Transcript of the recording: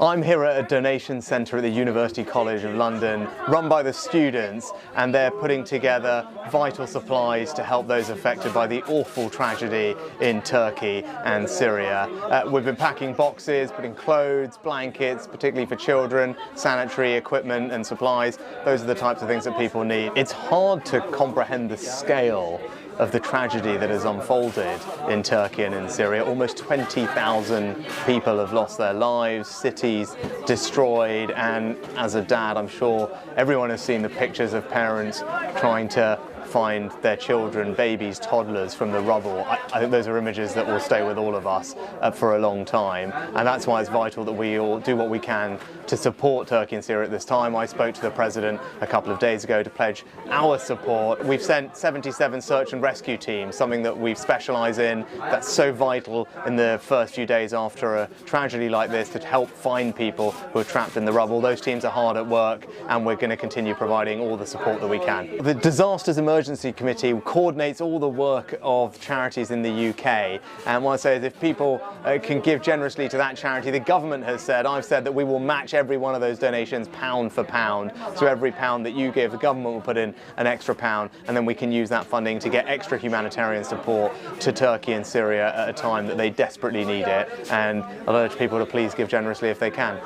I'm here at a donation centre at the University College of London, run by the students, and they're putting together vital supplies to help those affected by the awful tragedy in Turkey and Syria. We've been packing boxes, putting clothes, blankets, particularly for children, sanitary equipment and supplies. Those are the types of things that people need. It's hard to comprehend the scale of the tragedy that has unfolded in Turkey and in Syria. Almost 20,000 people have lost their lives, cities destroyed, and as a dad, I'm sure everyone has seen the pictures of parents trying to find their children, babies, toddlers from the rubble. I think those are images that will stay with all of us for a long time, and that's why it's vital that we all do what we can to support Turkey and Syria at this time. I spoke to the President a couple of days ago to pledge our support. We've sent 77 search and rescue teams, something that we specialise in, that's so vital in the first few days after a tragedy like this, to help find people who are trapped in the rubble. Those teams are hard at work, and we're going to continue providing all the support that we can. The Disasters Emergency Committee coordinates all the work of charities in the UK, and what I say is if people can give generously to that charity, the government has said, I've said that we will match every one of those donations pound for pound. So every pound that you give, the government will put in an extra pound, and then we can use that funding to get extra humanitarian support to Turkey and Syria at a time that they desperately need it. And I'll urge people to please give generously if they can.